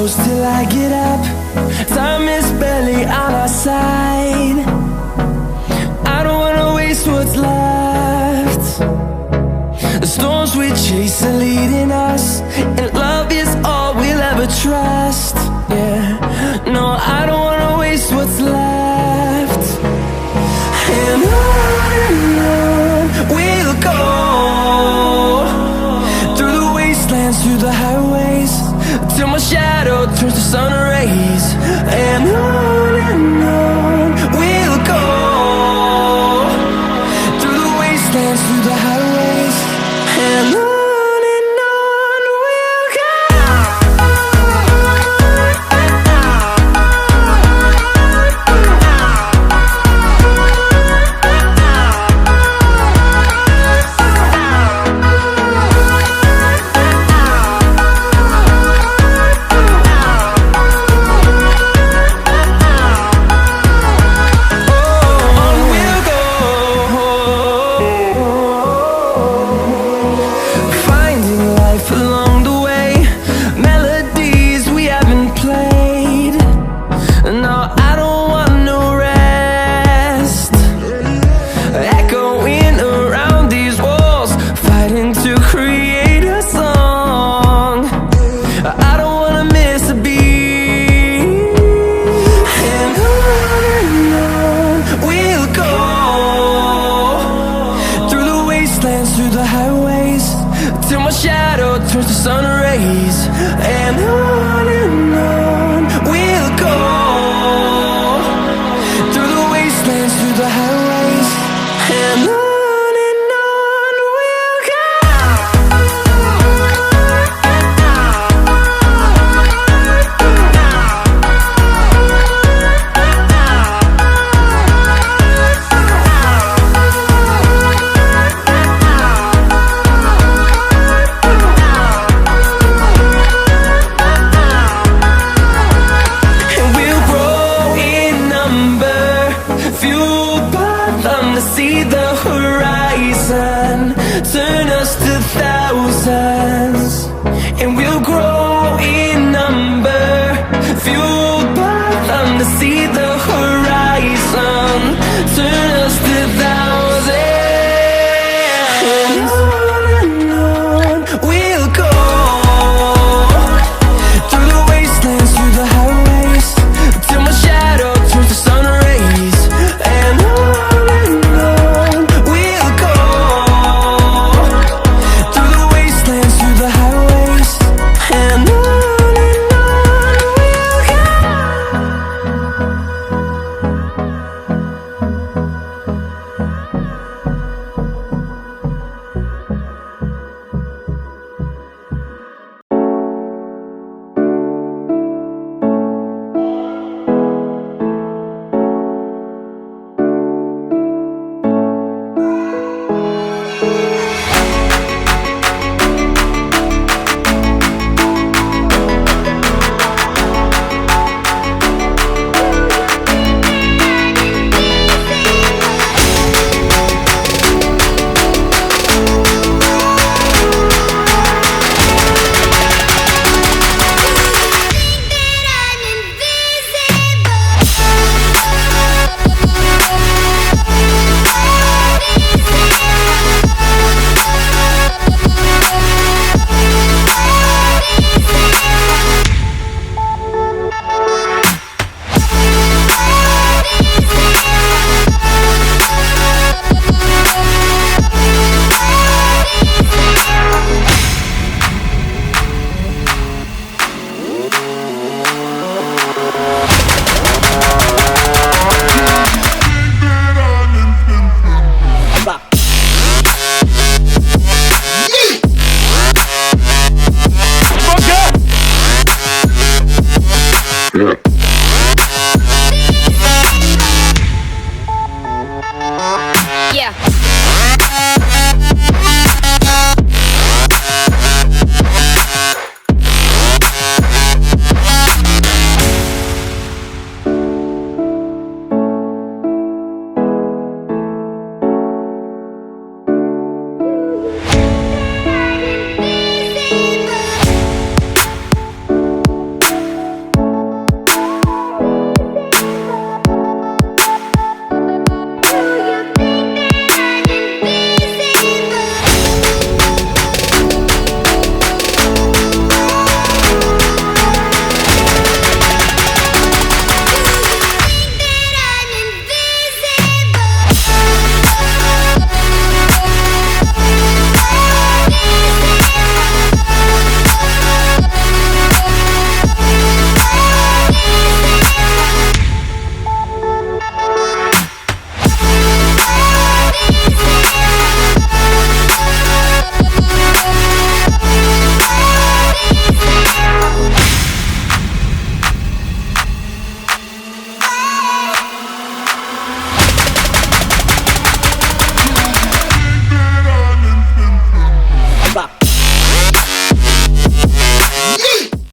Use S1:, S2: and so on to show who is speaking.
S1: close till I get up. Time is barely on our side. I don't wanna waste what's left. The storms we chase are leading us, and love is all we'll ever trust. Yeah, no, I don't wanna waste what's left. And on we'll go, through the wastelands, through the highways, till my shadow turns to sun rays. And on we'll go, through the wastelands, through the highways, and on we'll go. Through the highways, till my shadow turns to sun rays. And on we'll go, through the wastelands, through the highways, and on we'll go. See the horizon.